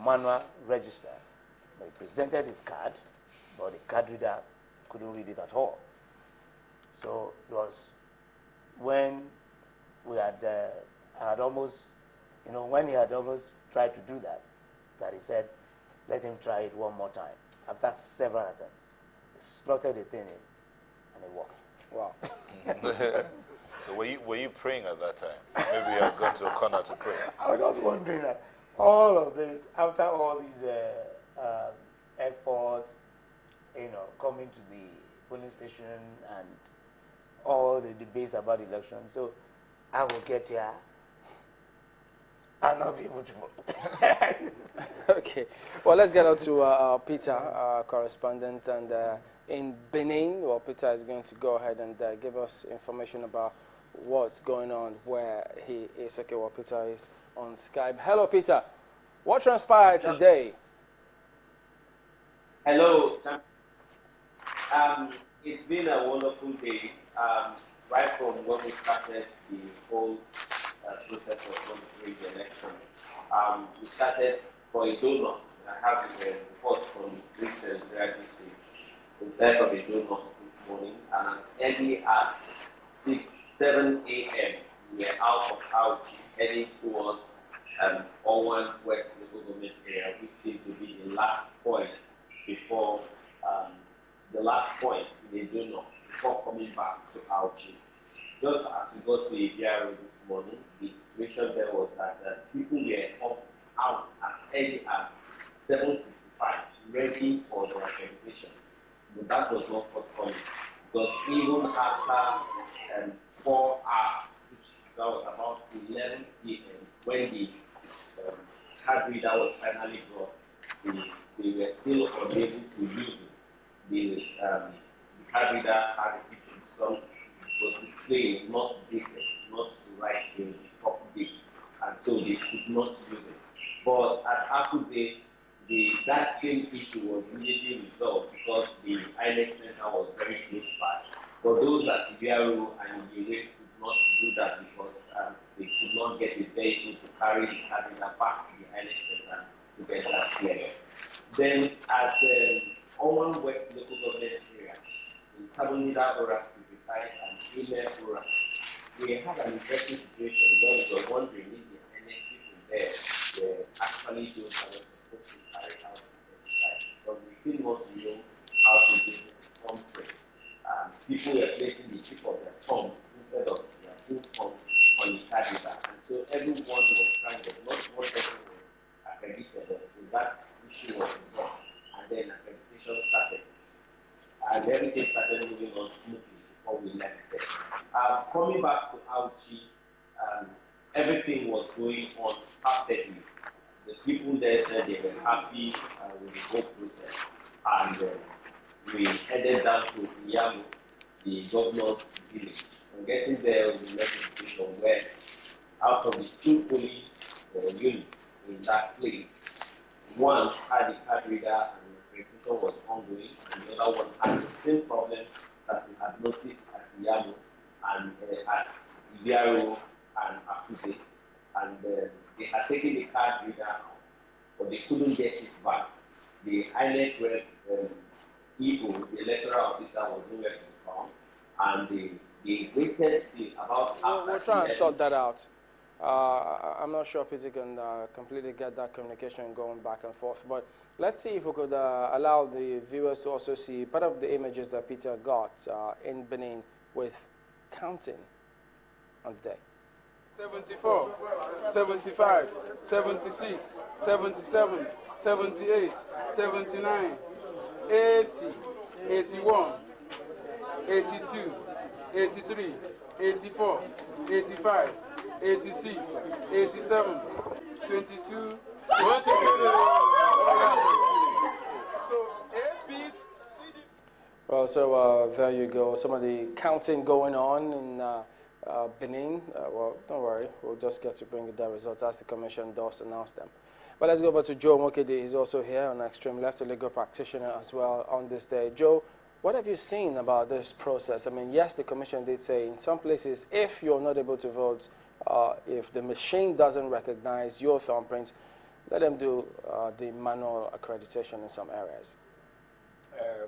manual register. He presented his card, but the card reader couldn't read it at all. So it was when we had almost, when he had almost tried to do that, that he said, let him try it one more time. After several attempts, he slotted the thing in, and it worked. Wow. So were you praying at that time? Maybe you had gone to a corner to pray. I was just wondering that all of this, after all these efforts, coming to the polling station and all the debates about the election, so I will get here and not be able to vote. Okay. Well, let's get out to Peter, our correspondent, and in Benin, well, Peter is going to go ahead and give us information about what's going on where he is. Okay, well, Peter is on Skype. Hello, Peter. What transpired today? Hello. It's been a wonderful day. Right from when we started the whole process of the election, we started for a donut. I have the report from the Greeks and Israeli states. We started from a donut this morning, and as early as 7 a.m., we were out of Auchi, heading towards Owan West local government area, which seemed to be the last point before the last point in the donut before coming back to Auchi. Just as we got to Ibia Road this morning, the situation there was that people were out as early as 7:55, ready for their accreditation. But that was not forthcoming, because even after 4 hours, which that was about 11 p.m., when the card reader was finally brought, they were still unable to use it. The card reader had a picture, some was displaying not dated, not the right thing, the proper date, and so they could not use it. But at Akuze, that same issue was immediately resolved because the INEC center was very close by. But those at Ibiaru and Iyewe could not do that because they could not get a vehicle to carry the card reader back to the INEC center to get that cleared. Then at Oman West local government area, in Sabonida Ora to be precise, and Ime Ora, we had an interesting situation because we were wondering if the INEC people there were actually those that were supposed to carry out this exercise, but we still want to know how to do the thumb print. People were placing the tip of their thumbs instead of their full thumb on the card reader, and so everyone was stranded. Not one person was accredited, so that issue was resolved, and then accreditation started, and everything started moving on smoothly before we left there. Coming back to Auchi, everything was going on perfectly. The people there said they were happy with the whole process, and we headed down to Iyamu, the governor's village. And getting there, we met a situation where out of the 2 police units in that place, one had a card reader and the accreditation was ongoing, and the other one had the same problem that we had noticed at Iyamu and at Ibiaro and Akuse. And they had taken the card reader out, but they couldn't get it back. The INEC EO, the electoral officer, was nowhere to be found, and they waited till about after. We'll try and sort that out. I'm not sure Peter can completely get that communication going back and forth, but let's see if we could allow the viewers to also see part of the images that Peter got in Benin with counting on the day. 74, 75, 76, 77, 78, 79, 80, 81, 82, 83, 84, 85, 86, 87, 22, 22. Well, so there you go. Some of the counting going on in Benin. Well, don't worry. We'll just get to bring you the results as the commission does announce them. But let's go over to Joe Nwokedi. He's also here, on extreme left, a legal practitioner as well on this day. Joe, what have you seen about this process? I mean, yes, the commission did say in some places, if you're not able to vote, if the machine doesn't recognize your thumbprint, let them do the manual accreditation in some areas?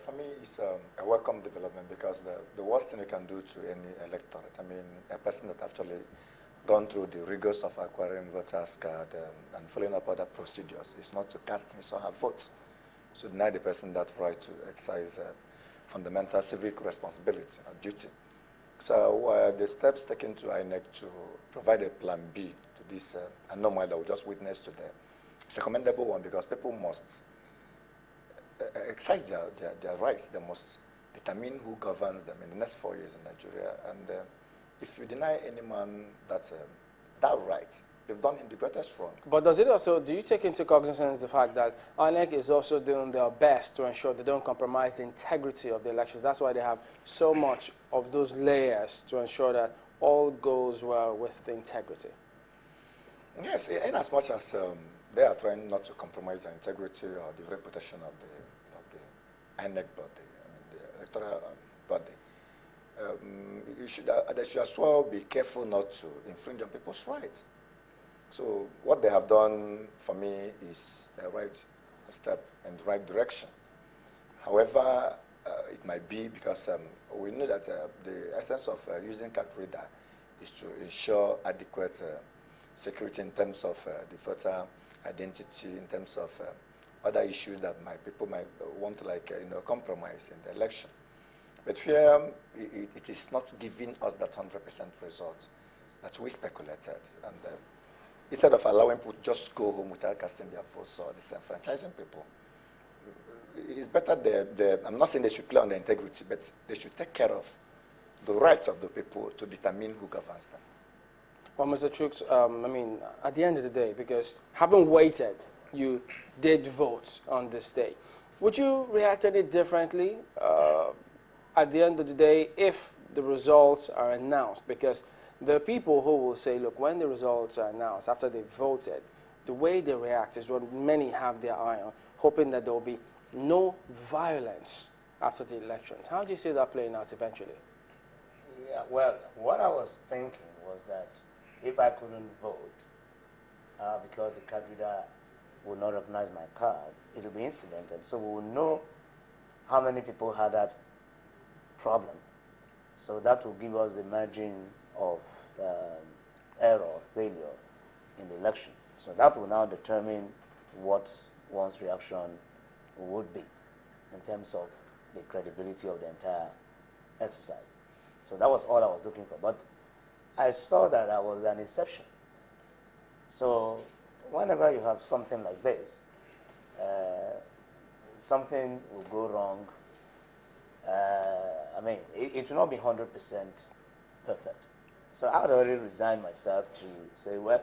For me, it's a welcome development because the worst thing you can do to any electorate, I mean, a person that actually gone through the rigors of acquiring voters card and following up other procedures is not to cast his or her votes. So deny the person that right to exercise fundamental civic responsibility or duty. So the steps taken to INEC to provide a plan B to this anomaly that we just witnessed today, it's a commendable one because people must exercise their rights. They must determine who governs them in the next 4 years in Nigeria. And if you deny any man that right, you've done him the greatest wrong. But does it also, do you take into cognizance the fact that INEC is also doing their best to ensure they don't compromise the integrity of the elections? That's why they have so much of those layers to ensure that all goes well with the integrity. Yes, in as much as they are trying not to compromise the integrity or the reputation of the INEC body, I mean the electoral body. They should as well be careful not to infringe on people's rights. So what they have done for me is a right step in the right direction. However, it might be because we know that the essence of using card reader is to ensure adequate security in terms of the voter identity, in terms of other issues that people might want to compromise in the election. But here, it is not giving us that 100% result that we speculated. And instead of allowing people to just go home without casting their votes or disenfranchising people, it's better I'm not saying they should play on the integrity, but they should take care of the rights of the people to determine who governs them. Well, Mr. Chooks, I mean, at the end of the day, because having waited, you did vote on this day. Would you react any differently at the end of the day if the results are announced? Because there are people who will say, look, when the results are announced, after they voted, the way they react is what many have their eye on, hoping that there will be no violence after the elections. How do you see that playing out eventually? Yeah, well, what I was thinking was that if I couldn't vote, because the card reader will not recognize my card, it will be incidental. So we will know how many people had that problem. So that will give us the margin of error or failure in the election. So that will now determine what one's reaction would be in terms of the credibility of the entire exercise. So that was all I was looking for. But I saw that I was an exception. So whenever you have something like this, something will go wrong. I mean, it will not be 100% perfect. So I had already resigned myself to say, well,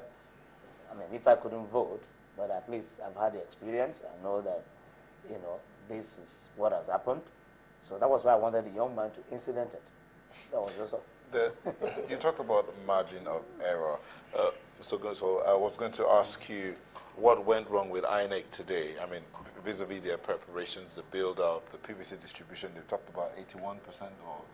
I mean, if I couldn't vote, but at least I've had the experience. I know that, this is what has happened. So that was why I wanted the young man to incident it. That was just all. You talked about margin of error. So I was going to ask you what went wrong with INEC today. I mean, vis-a-vis their preparations, the build-up, the PVC distribution. They talked about 81%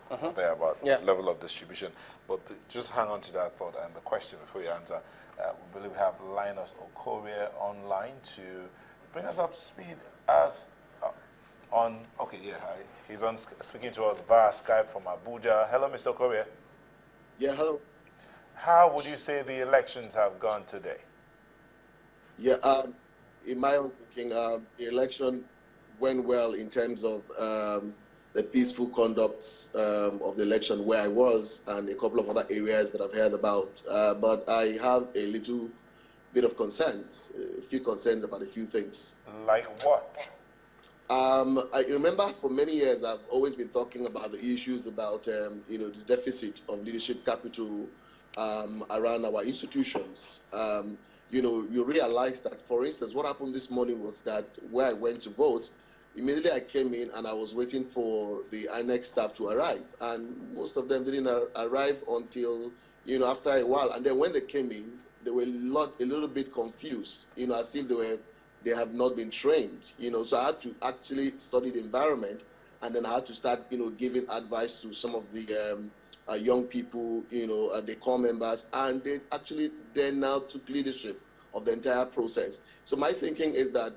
or thereabout level of distribution. But just hang on to that thought and the question before you answer. We believe we have Linus Okorie online to bring us up to speed as he's on speaking to us via Skype from Abuja. Hello, Mr. Okorie. Yeah, hello. How would you say the elections have gone today? Yeah, in my own thinking, the election went well in terms of the peaceful conduct of the election where I was and a couple of other areas that I've heard about. But I have a little bit of concerns, a few concerns about a few things. Like what? I remember for many years I've always been talking about the issues about the deficit of leadership capital around our institutions. You realize that, for instance, what happened this morning was that where I went to vote, immediately I came in and I was waiting for the INEC staff to arrive, and most of them didn't arrive until after a while. And then when they came in, they were a little bit confused, as if they have not been trained, so I had to actually study the environment, and then I had to start, giving advice to some of the young people, the core members, and they actually then now took leadership of the entire process. So my thinking is that